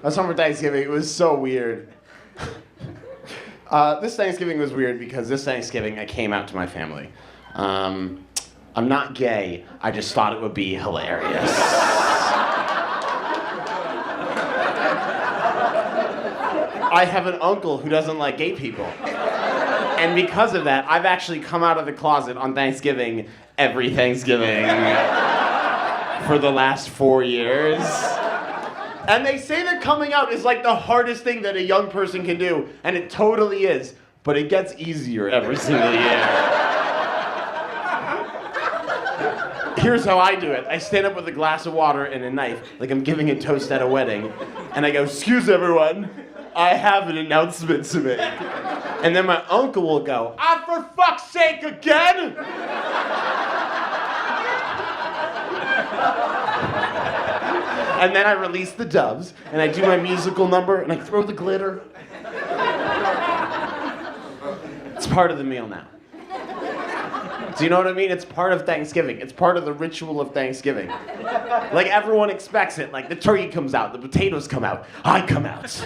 I was home for Thanksgiving. It was so weird. This Thanksgiving was weird because this Thanksgiving I came out to my family. I'm not gay. I just thought it would be hilarious. I have an uncle who doesn't like gay people. And because of that, I've actually come out of the closet on Thanksgiving every Thanksgiving for the last 4 years. And they say that coming out is like the hardest thing that a young person can do, and it totally is, but it gets easier every single year. Here's how I do it. I stand up with a glass of water and a knife, like I'm giving a toast at a wedding, and I go, "Excuse everyone, I have an announcement to make." And then my uncle will go, "Ah, for fuck's sake, again?" And then I release the doves, and I do my musical number, and I throw the glitter. It's part of the meal now. Do you know what I mean? It's part of Thanksgiving. It's part of the ritual of Thanksgiving. Like, everyone expects it. Like, the turkey comes out, the potatoes come out, I come out.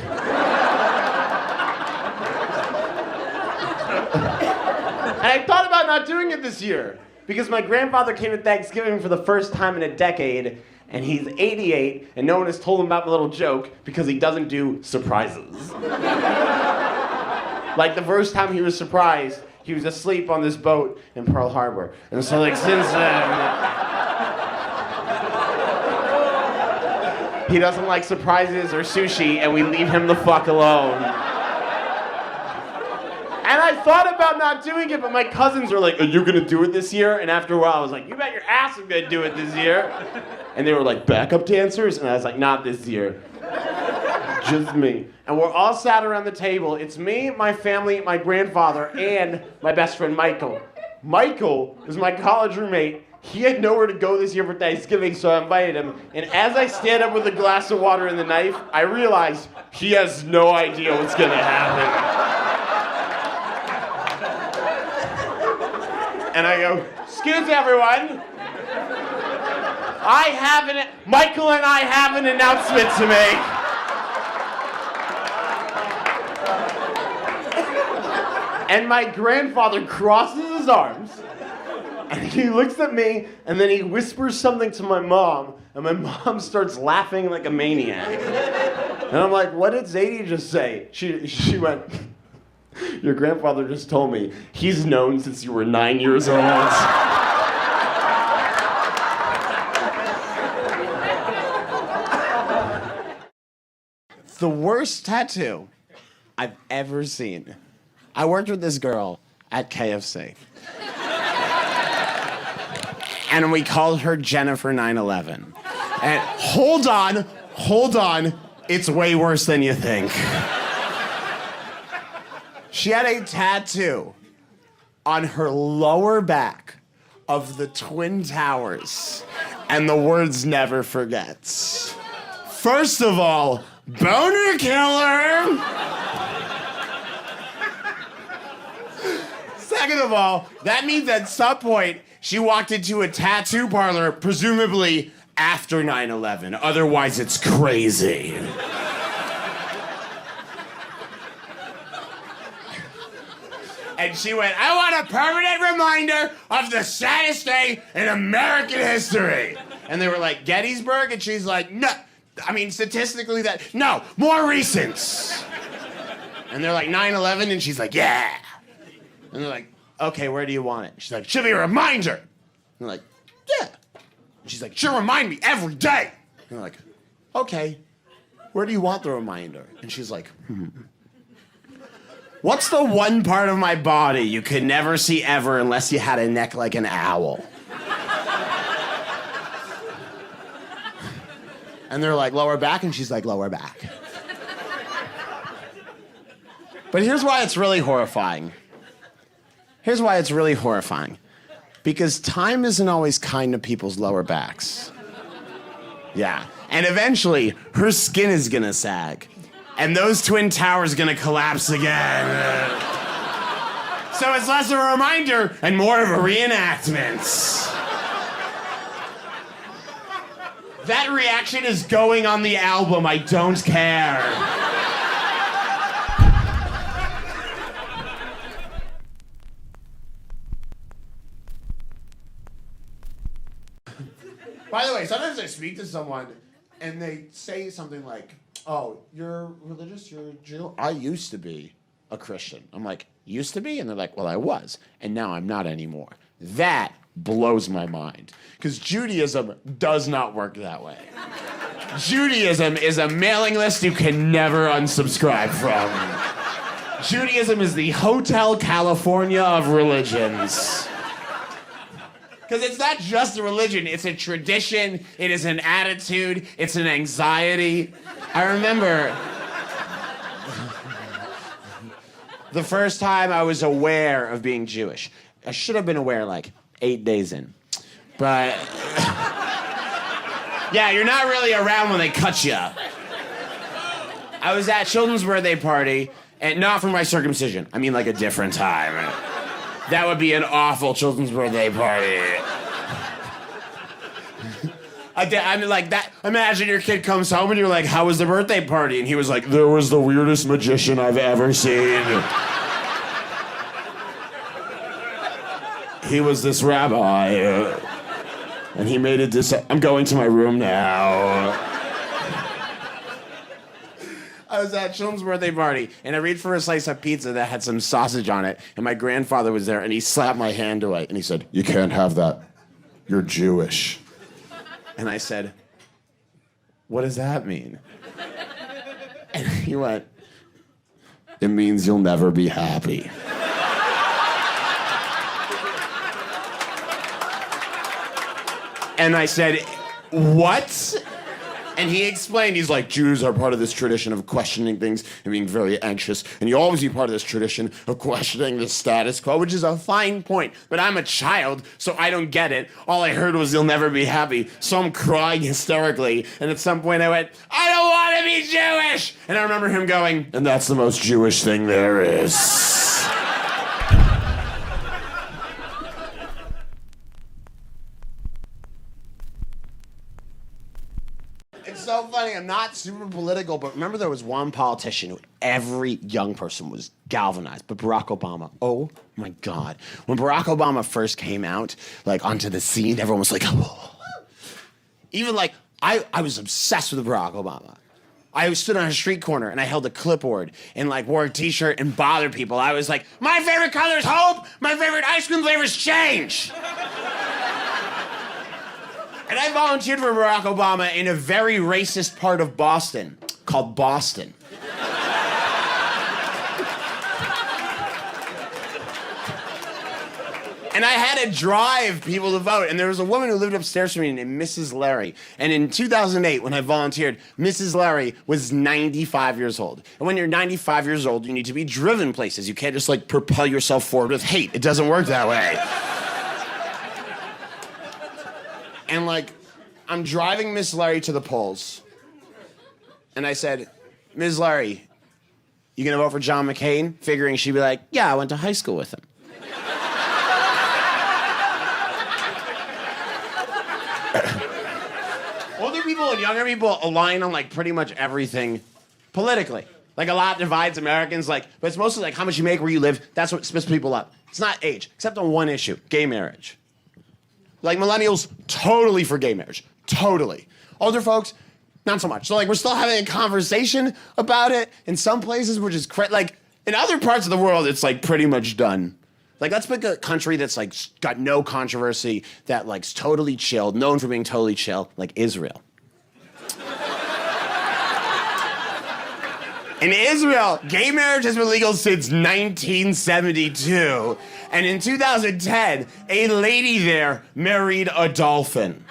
And I thought about not doing it this year, because my grandfather came to Thanksgiving for the first time in a decade, and he's 88, and no one has told him about my little joke because he doesn't do surprises. Like, the first time he was surprised, he was asleep on this boat in Pearl Harbor. And so, like, since then, he doesn't like surprises or sushi, and we leave him the fuck alone. And I thought about not doing it, but my cousins were like, "Are you gonna do it this year?" And after a while, I was like, "You bet your ass I'm gonna do it this year." And they were like, "Backup dancers?" And I was like, "Not this year. Just me." And we're all sat around the table. It's me, my family, my grandfather, and my best friend, Michael. Michael is my college roommate. He had nowhere to go this year for Thanksgiving, so I invited him. And as I stand up with a glass of water and the knife, I realize he has no idea what's gonna happen. And I go, "Excuse everyone. Michael and I have an announcement to make." And my grandfather crosses his arms, and he looks at me, and then he whispers something to my mom, and my mom starts laughing like a maniac. And I'm like, "What did Zadie just say?" She went, "Your grandfather just told me he's known since you were 9 years old." The worst tattoo I've ever seen. I worked with this girl at KFC. And we called her Jennifer 9/11. And hold on, it's way worse than you think. She had a tattoo on her lower back of the Twin Towers and the words "never forgets." First of all, boner killer. Second of all, that means at some point she walked into a tattoo parlor, presumably after 9/11. Otherwise, it's crazy. And she went, "I want a permanent reminder of the saddest day in American history." And they were like, "Gettysburg?" And she's like, "No. I mean, statistically no, more recent." And they're like, 9/11? And she's like, "Yeah." And they're like, "Okay, where do you want it?" She's like, "Should be a reminder." And they're like, "Yeah." And she's like, "Should remind me every day." And they're like, "Okay, where do you want the reminder?" And she's like, "What's the one part of my body you could never see ever unless you had a neck like an owl?" And they're like, "Lower back?" And she's like, "Lower back." But here's why it's really horrifying. Because time isn't always kind to people's lower backs. Yeah. And eventually, her skin is gonna sag. And those Twin Towers gonna collapse again. So it's less of a reminder and more of a reenactment. That reaction is going on the album. I don't care. By the way, sometimes I speak to someone and they say something like, oh, you're religious, you're a Jew? I used to be a Christian. I'm like, used to be? And they're like, well, I was, and now I'm not anymore. That blows my mind, because Judaism does not work that way. Judaism is a mailing list you can never unsubscribe from. Judaism is the Hotel California of religions. Because it's not just a religion, it's a tradition, it is an attitude, it's an anxiety. I remember the first time I was aware of being Jewish. I should have been aware like 8 days in. But yeah, you're not really around when they cut you. I was at children's birthday party, and not for my circumcision. I mean like a different time. That would be an awful children's birthday party. I mean, like that. Imagine your kid comes home and you're like, "How was the birthday party?" And he was like, "There was the weirdest magician I've ever seen. He was this rabbi, and he made a I'm going to my room now." I was at children's birthday party, and I reached for a slice of pizza that had some sausage on it, and my grandfather was there, and he slapped my hand away, and he said, "You can't have that. You're Jewish." And I said, "What does that mean?" And he went, "It means you'll never be happy." And I said, "What?" And he explained, he's like, Jews are part of this tradition of questioning things and being very anxious. And you always be part of this tradition of questioning the status quo, which is a fine point. But I'm a child, so I don't get it. All I heard was, "You'll never be happy." So I'm crying hysterically. And at some point I went, "I don't want to be Jewish." And I remember him going, "And that's the most Jewish thing there is." It's so funny, I'm not super political, but remember there was one politician who every young person was galvanized, but Barack Obama, oh my God. When Barack Obama first came out, like onto the scene, everyone was like, oh. Even like, I was obsessed with Barack Obama. I stood on a street corner and I held a clipboard and like wore a t-shirt and bothered people. I was like, my favorite color is hope, my favorite ice cream flavor is change. And I volunteered for Barack Obama in a very racist part of Boston called Boston. And I had to drive people to vote. And there was a woman who lived upstairs from me named Mrs. Larry. And in 2008, when I volunteered, Mrs. Larry was 95 years old. And when you're 95 years old, you need to be driven places. You can't just like propel yourself forward with hate. It doesn't work that way. And like, I'm driving Miss Larry to the polls. And I said, "Ms. Larry, you gonna vote for John McCain?" Figuring she'd be like, "Yeah, I went to high school with him." Older people and younger people align on like pretty much everything politically. Like a lot divides Americans, like, but it's mostly like how much you make, where you live. That's what splits people up. It's not age, except on one issue, gay marriage. Like millennials, totally for gay marriage, totally. Older folks, not so much. So like we're still having a conversation about it in some places, which is like in other parts of the world, it's like pretty much done. Like let's pick a country that's like got no controversy, that like's totally chill, known for being totally chill, like Israel. In Israel, gay marriage has been legal since 1972. And in 2010, a lady there married a dolphin.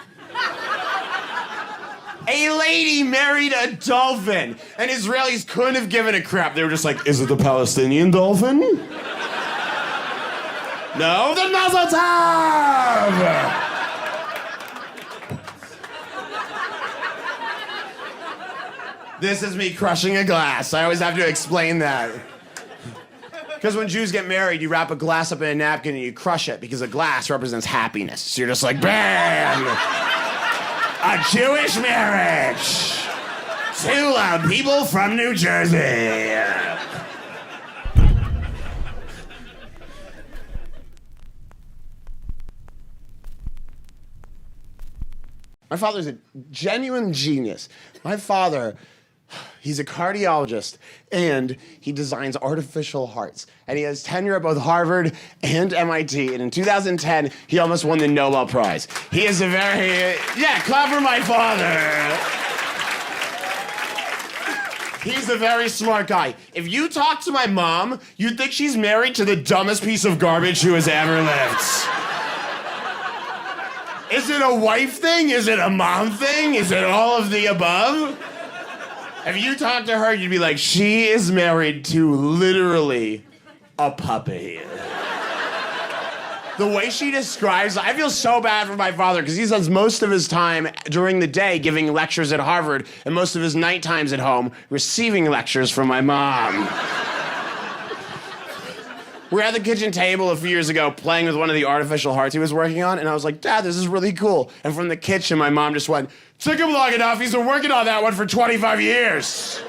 A lady married a dolphin. And Israelis couldn't have given a crap. They were just like, "Is it the Palestinian dolphin?" "No, the Mazel Tov!" This is me crushing a glass. I always have to explain that. Because when Jews get married, you wrap a glass up in a napkin and you crush it because a glass represents happiness. So you're just like, bam! A Jewish marriage. Two loud people from New Jersey. My father's a genuine genius. My father, he's a cardiologist, and he designs artificial hearts. And he has tenure at both Harvard and MIT. And in 2010, he almost won the Nobel Prize. He is a very, clap for my father. He's a very smart guy. If you talk to my mom, you'd think she's married to the dumbest piece of garbage who has ever lived. Is it a wife thing? Is it a mom thing? Is it all of the above? If you talk to her, you'd be like, she is married to literally a puppy. The way she describes, I feel so bad for my father because he spends most of his time during the day giving lectures at Harvard and most of his night times at home receiving lectures from my mom. We were at the kitchen table a few years ago playing with one of the artificial hearts he was working on, and I was like, Dad, this is really cool. And from the kitchen, my mom just went, took him long enough, he's been working on that one for 25 years.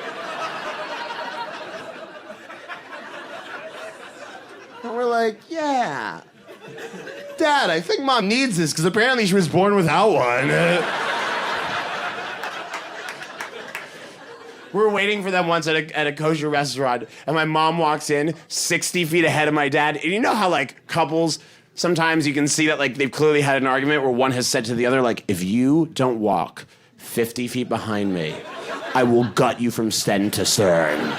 And we're like, yeah. Dad, I think Mom needs this, because apparently she was born without one. We were waiting for them once at a kosher restaurant, and my mom walks in 60 feet ahead of my dad. And you know how, like, couples, sometimes you can see that, like, they've clearly had an argument where one has said to the other, like, if you don't walk 50 feet behind me, I will gut you from stem to stern.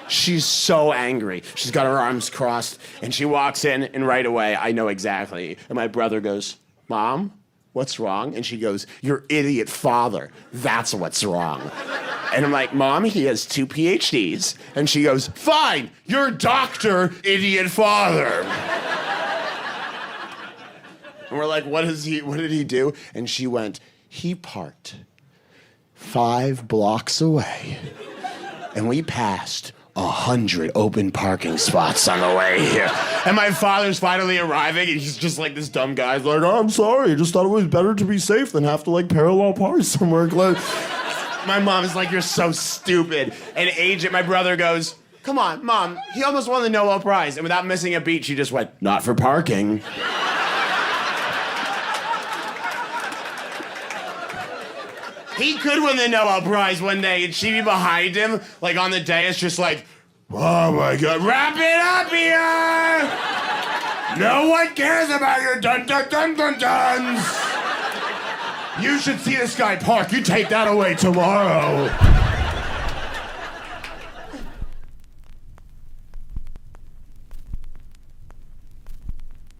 She's so angry. She's got her arms crossed, and she walks in, and right away, I know exactly. And my brother goes, Mom, what's wrong? And she goes, your idiot father. That's what's wrong. And I'm like, Mom, he has 2 PhDs. And she goes, fine, your doctor, idiot father. And we're like, what did he do? And she went, he parked 5 blocks away. And we passed 100 open parking spots on the way here. And my father's finally arriving, and he's just like this dumb guy. He's like, oh, I'm sorry. I just thought it was better to be safe than have to, like, parallel park somewhere. My mom is like, you're so stupid. And AJ, my brother, goes, come on, Mom, he almost won the Nobel Prize. And without missing a beat, she just went, not for parking. He could win the Nobel Prize one day, and she'd be behind him, like on the dais, just like, oh my God, wrap it up here! No one cares about your dun-dun-dun-dun-duns! You should see this guy park. You take that away tomorrow.